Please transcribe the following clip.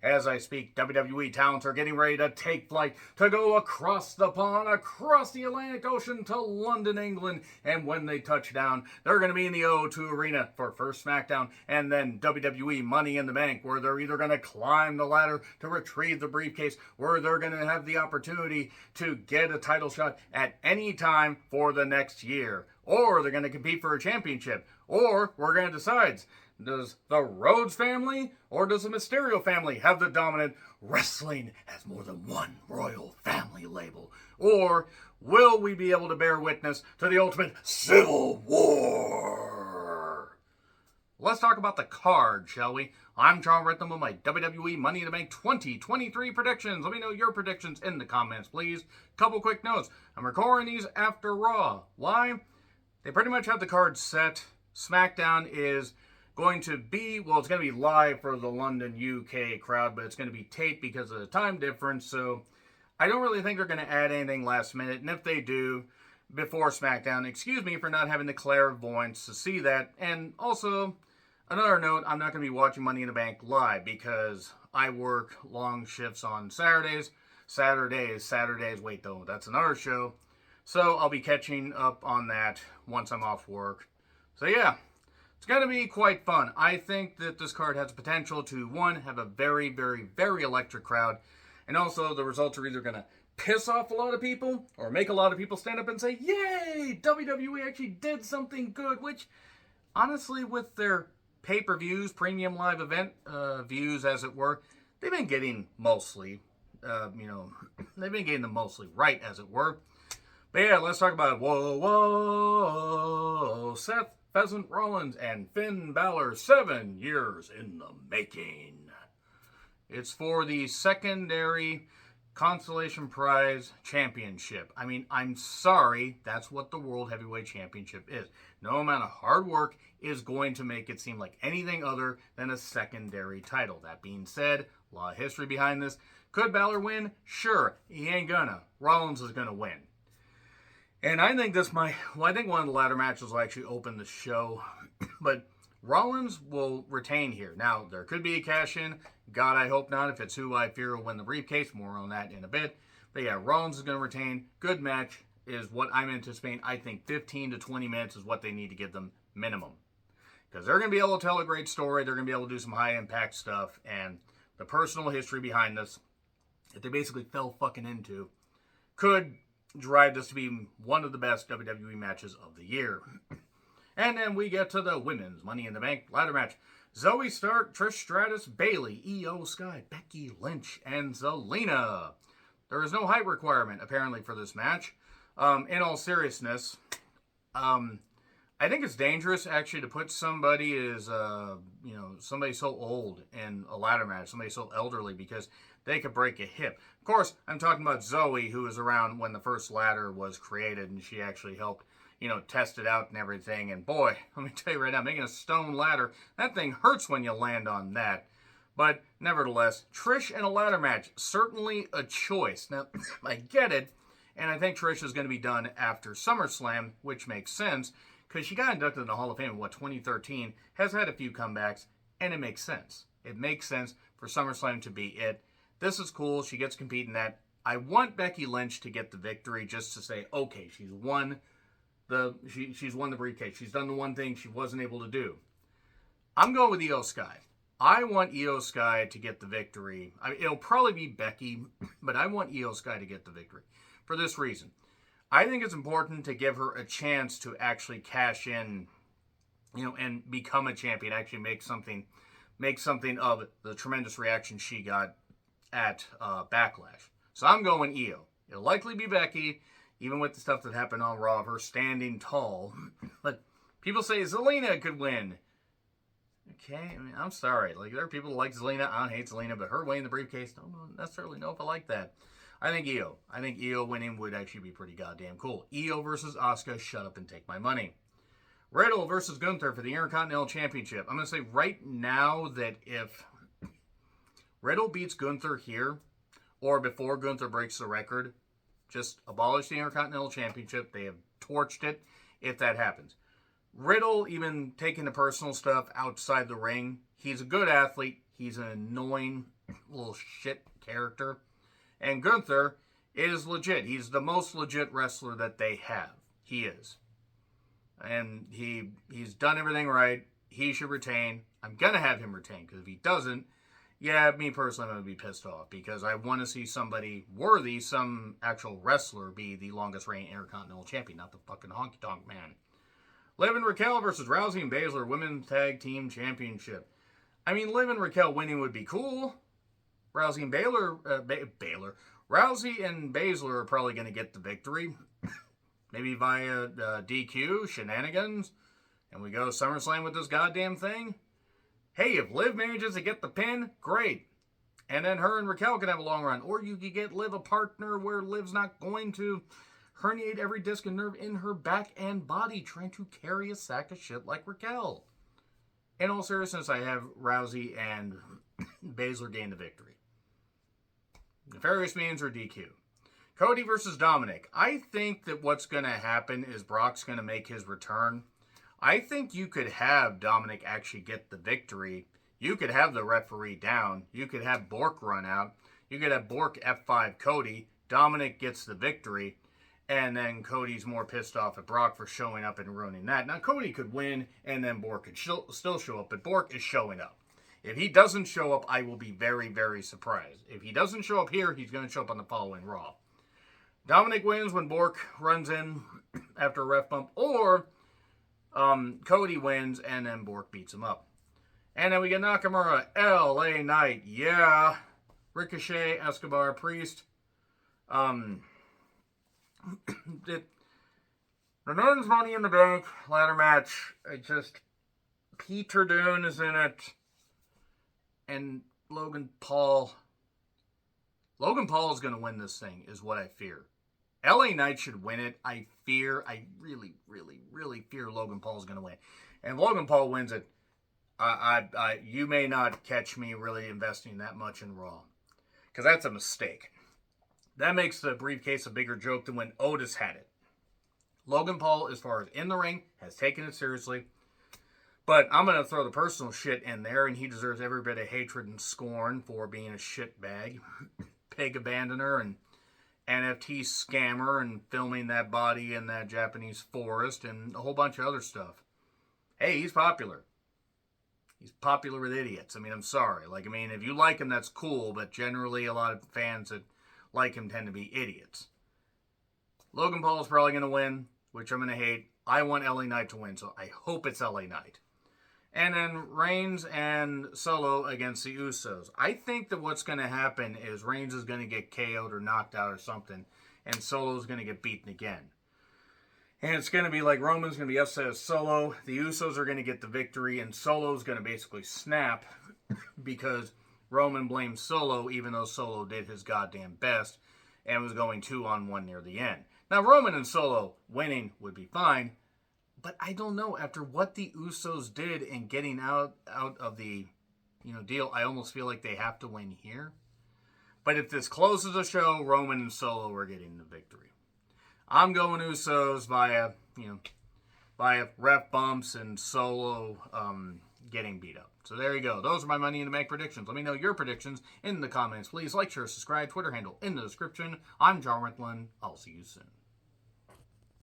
As I speak, WWE talents are getting ready to take flight to go across the pond, across the Atlantic Ocean to London, England. And when they touch down, they're going to be in the O2 Arena for first SmackDown and then WWE Money in the Bank, where they're either going to climb the ladder to retrieve the briefcase, or they're going to have the opportunity to get a title shot at any time for the next year. Or they're going to compete for a championship. Or we're going to decide, does the Rhodes family or does the Mysterio family have the dominant wrestling as more than one royal family label? Or will we be able to bear witness to the ultimate civil war? Let's talk about the card, shall we? I'm John Rhythm with my WWE Money in the Bank 2023 predictions. Let me know your predictions in the comments, please. Couple quick notes. I'm recording these after Raw. Why? They pretty much have the card set. SmackDown is going to be, well, it's going to be live for the London, UK crowd, but it's going to be taped because of the time difference, so I don't really think they're going to add anything last minute, and if they do, before SmackDown, excuse me for not having the clairvoyance to see that. And also, another note, I'm not going to be watching Money in the Bank live because I work long shifts on Saturdays, wait though, that's another show. So I'll be catching up on that once I'm off work. So yeah, it's going to be quite fun. I think that this card has potential to, one, have a very, very, very electric crowd. And also the results are either going to piss off a lot of people or make a lot of people stand up and say, yay, WWE actually did something good. Which, honestly, with their pay-per-views, premium live event views, as it were, they've been getting mostly, they've been getting them mostly right, as it were. But yeah, let's talk about it. Whoa, Seth Pheasant Rollins and Finn Balor, 7 years in the making. It's for the secondary Consolation Prize Championship. I mean, I'm sorry, that's what the World Heavyweight Championship is. No amount of hard work is going to make it seem like anything other than a secondary title. That being said, a lot of history behind this. Could Balor win? Sure, he ain't gonna. Rollins is gonna win. And I think I think one of the ladder matches will actually open the show. But Rollins will retain here. Now, there could be a cash-in. God, I hope not. If it's who I fear will win the briefcase. More on that in a bit. But yeah, Rollins is going to retain. Good match is what I'm anticipating. I think 15 to 20 minutes is what they need to give them minimum. Because they're going to be able to tell a great story. They're going to be able to do some high-impact stuff. And the personal history behind this, that they basically fell fucking into, could drive this to be one of the best WWE matches of the year. And then we get to the women's Money in the Bank ladder match. Zoe Stark, Trish Stratus, Bayley, Io Sky, Becky Lynch, and Zelina. There is no height requirement, apparently, for this match. In all seriousness, I think it's dangerous, actually, to put somebody somebody so old in a ladder match, somebody so elderly, because they could break a hip. Of course, I'm talking about Zoe, who was around when the first ladder was created, and she actually helped, test it out and everything. And boy, let me tell you right now, making a stone ladder, that thing hurts when you land on that. But nevertheless, Trish in a ladder match, certainly a choice. Now, I get it, and I think Trish is going to be done after SummerSlam, which makes sense, because she got inducted in the Hall of Fame in, 2013, has had a few comebacks, and it makes sense. It makes sense for SummerSlam to be it. This is cool. She gets to compete in that. I want Becky Lynch to get the victory just to say, okay, she's won the briefcase. She's done the one thing she wasn't able to do. I'm going with Io Sky. I want Io Sky to get the victory. It'll probably be Becky, but I want Io Sky to get the victory for this reason. I think it's important to give her a chance to actually cash in, and become a champion, actually make something of the tremendous reaction she got at Backlash. So I'm going Io. It'll likely be Becky, even with the stuff that happened on Raw of her standing tall. But people say Zelina could win. Okay, I'm sorry. There are people who like Zelina. I don't hate Zelina, but her winning the briefcase, I don't necessarily know if I like that. I think Io. I think Io winning would actually be pretty goddamn cool. Io versus Asuka, shut up and take my money. Riddle versus Gunther for the Intercontinental Championship. I'm going to say right now that if Riddle beats Gunther here, or before Gunther breaks the record, just abolish the Intercontinental Championship. They have torched it if that happens. Riddle, even taking the personal stuff outside the ring, he's a good athlete. He's an annoying little shit character. And Gunther is legit. He's the most legit wrestler that they have. He is. And he's done everything right. He should retain. I'm going to have him retain, because if he doesn't, yeah, me personally, I'm going to be pissed off, because I want to see somebody worthy, some actual wrestler, be the longest reigning Intercontinental Champion, not the fucking honky tonk man. Liv and Raquel versus Rousey and Baszler Women's Tag Team Championship. I mean, Liv and Raquel winning would be cool. Rousey and Rousey and Baszler are probably going to get the victory. Maybe via DQ, shenanigans, and we go SummerSlam with this goddamn thing. Hey, if Liv manages to get the pin, great. And then her and Raquel can have a long run. Or you could get Liv a partner where Liv's not going to herniate every disc and nerve in her back and body trying to carry a sack of shit like Raquel. In all seriousness, I have Rousey and Baszler gain the victory. Nefarious means or DQ. Cody versus Dominic. I think that what's going to happen is Brock's going to make his return. I think you could have Dominic actually get the victory. You could have the referee down. You could have Bork run out. You could have Bork F5 Cody. Dominic gets the victory. And then Cody's more pissed off at Brock for showing up and ruining that. Now, Cody could win, and then Bork could still show up. But Bork is showing up. If he doesn't show up, I will be very, very surprised. If he doesn't show up here, he's going to show up on the following Raw. Dominic wins when Bork runs in after a ref bump. Or Cody wins, and then Bork beats him up. And then we get Nakamura, LA Knight. Yeah. Ricochet, Escobar, Priest. The men's Money in the Bank ladder match. Peter Dunne is in it. And Logan Paul. Logan Paul is going to win this thing, is what I fear. LA Knight should win it. I really, really, really fear Logan Paul is going to win. And if Logan Paul wins it, you may not catch me really investing that much in Raw. Because that's a mistake. That makes the briefcase a bigger joke than when Otis had it. Logan Paul, as far as in the ring, has taken it seriously. But I'm going to throw the personal shit in there, and he deserves every bit of hatred and scorn for being a shitbag, pig abandoner, and NFT scammer, and filming that body in that Japanese forest, and a whole bunch of other stuff. Hey, he's popular. He's popular with idiots. I mean, I'm sorry. If you like him, that's cool, but generally a lot of fans that like him tend to be idiots. Logan Paul is probably going to win, which I'm going to hate. I want LA Knight to win, so I hope it's LA Knight. And then Reigns and Solo against the Usos. I think that what's going to happen is Reigns is going to get KO'd or knocked out or something, and Solo's going to get beaten again. And it's going to be like Roman's going to be upset at Solo. The Usos are going to get the victory, and Solo's going to basically snap because Roman blames Solo, even though Solo did his goddamn best and was going 2-on-1 near the end. Now, Roman and Solo winning would be fine, but I don't know. After what the Usos did in getting out of the deal, I almost feel like they have to win here. But if this closes the show, Roman and Solo are getting the victory. I'm going Usos via ref bumps and Solo getting beat up. So there you go. Those are my Money in the Bank predictions. Let me know your predictions in the comments. Please like, share, subscribe, Twitter handle in the description. I'm John Rickland. I'll see you soon.